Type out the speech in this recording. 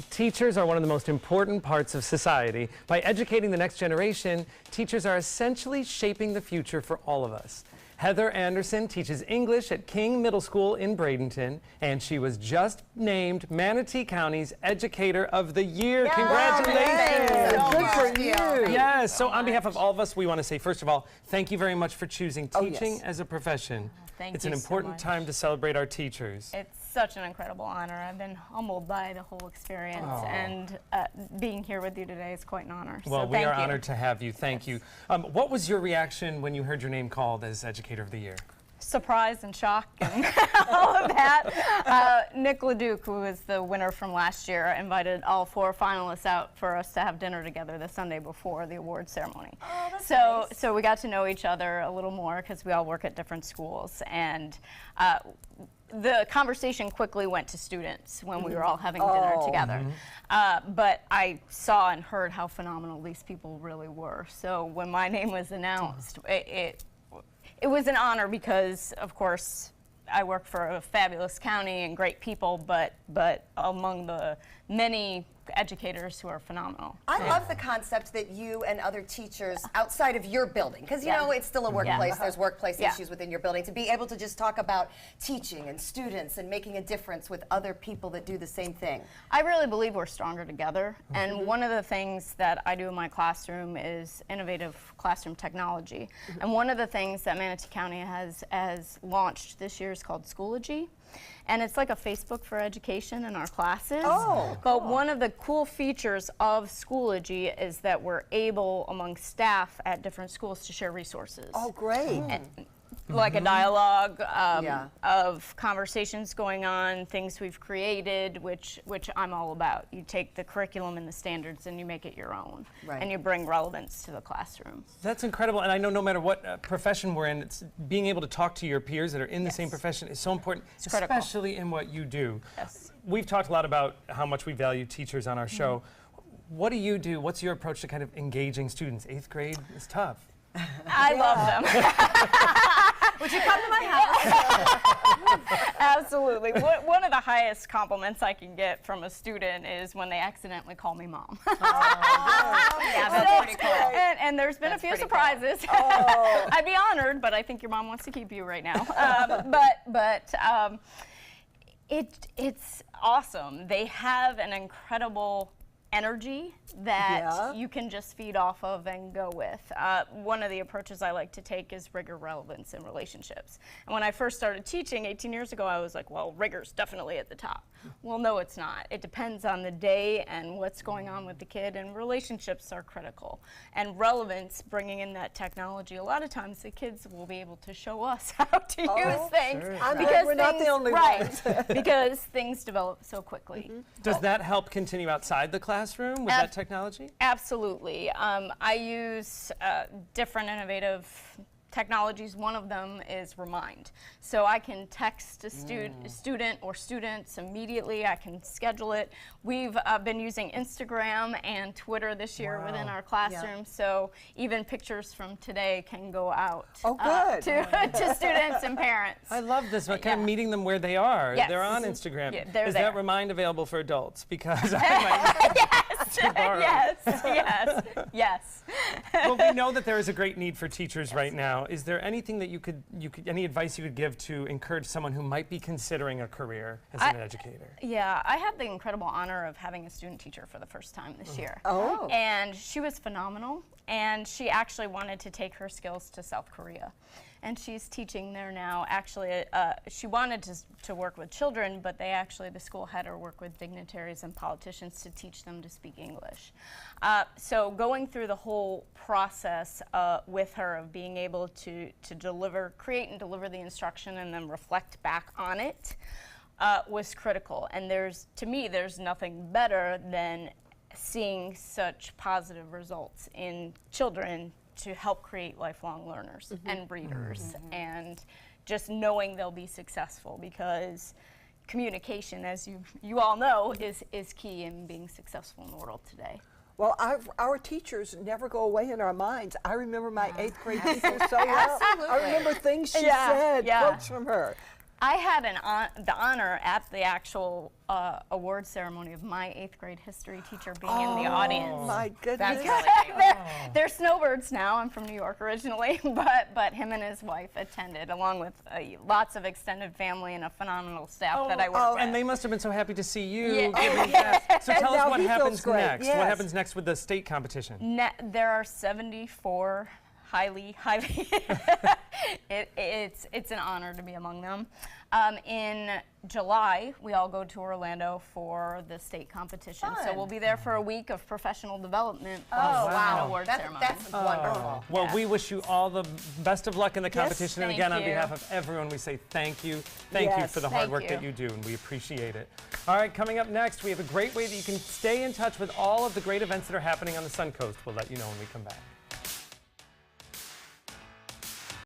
Teachers are one of the most important parts of society. By educating the next generation, teachers are essentially shaping the future for all of us. Heather Anderson teaches English at King Middle School in Bradenton, and she was just named Manatee County's Educator of the Year. Yes. Congratulations! Good for you. Yes, so on behalf of all of us, we want to say, first of all, thank you very much for choosing teaching as a profession. Thank it's you an so important much. time to celebrate our teachers. It's such an incredible honor. I've been humbled by the whole experience, and being here with you today is quite an honor. Well, so we thank are you. honored to have you. Thank you. What was your reaction when you heard your name called as Educator of the Year? Surprise and shock and all of that. Nick LeDuc, who was the winner from last year, invited all 4 finalists out for us to have dinner together the Sunday before the awards ceremony. Oh, that's so, nice. so we got to know each other a little more because we all work at different schools, and the conversation quickly went to students when we were all having dinner together. But I saw and heard how phenomenal these people really were. So when my name was announced, it was an honor because, of course, I work for a fabulous county and great people, but among the many educators who are phenomenal. I love the concept that you and other teachers outside of your building, because you know it's still a workplace, there's workplace issues within your building, to be able to just talk about teaching and students and making a difference with other people that do the same thing. I really believe we're stronger together, and one of the things that I do in my classroom is innovative classroom technology. And one of the things that Manatee County has launched this year is called Schoology. And it's like a Facebook for education in our classes. Oh, but one of the cool features of Schoology is that we're able, among staff at different schools, to share resources. Oh, great. Like a dialogue of conversations going on, things we've created, which I'm all about. You take the curriculum and the standards and you make it your own, and you bring relevance to the classroom. That's incredible, and I know no matter what profession we're in, it's being able to talk to your peers that are in the same profession is so important, especially in what you do. Yes. We've talked a lot about how much we value teachers on our show. What do you do? What's your approach to kind of engaging students? 8th grade is tough. I love them. Would you come to my house? Absolutely. One of the highest compliments I can get from a student is when they accidentally call me mom. Yeah, that's pretty cool. And there's been a few surprises. I'd be honored, but I think your mom wants to keep you right now. It's awesome. They have an incredible energy that you can just feed off of and go with. One of the approaches I like to take is rigor, relevance, and relationships. And when I first started teaching 18 years ago, I was like, well, rigor's definitely at the top. Well, no, it's not. It depends on the day and what's going on with the kid, and relationships are critical. And relevance, bringing in that technology, a lot of times the kids will be able to show us how to use things. Because we're not the only ones. Because things develop so quickly. Does that help continue outside the classroom with that technology? Absolutely. I use different innovative technologies. One of them is Remind. So I can text a student or students immediately. I can schedule it. We've been using Instagram and Twitter this year within our classroom. So even pictures from today can go out to students and parents. I love this. Kind of meeting them where they are. Yes. They're on Instagram. Yeah, Is that Remind available for adults? Because I might yes. Well, we know that there is a great need for teachers right now. Is there anything that you could any advice you could give to encourage someone who might be considering a career as an educator? Yeah, I had the incredible honor of having a student teacher for the first time this year. And she was phenomenal, and she actually wanted to take her skills to South Korea. And she's teaching there now. Actually, she wanted to work with children, but the school had her work with dignitaries and politicians to teach them to speak English. So going through the whole process with her of being able to create and deliver the instruction and then reflect back on it was critical. And to me, there's nothing better than seeing such positive results in children to help create lifelong learners and readers, and just knowing they'll be successful, because communication, as you all know, is key in being successful in the world today. Well, our teachers never go away in our minds. I remember my 8th grade teacher so well. I remember things she said, quotes from her. I had the honor at the actual award ceremony of my 8th grade history teacher being in the audience. Oh my goodness. They're snowbirds now. I'm from New York originally, but him and his wife attended, along with lots of extended family and a phenomenal staff that I work with. And they must have been so happy to see you. Yeah. So tell us what happens next. Yes. What happens next with the state competition? There are 74 highly, it's an honor to be among them. In July, we all go to Orlando for the state competition. Fun. So we'll be there for a week of professional development. Wow. Award ceremony. That's wonderful. Well, we wish you all the best of luck in the competition. And thank again, on you. behalf of everyone, we say thank you. Thank you for the hard work that you do, and we appreciate it. All right, coming up next, we have a great way that you can stay in touch with all of the great events that are happening on the Sun Coast. We'll let you know when we come back.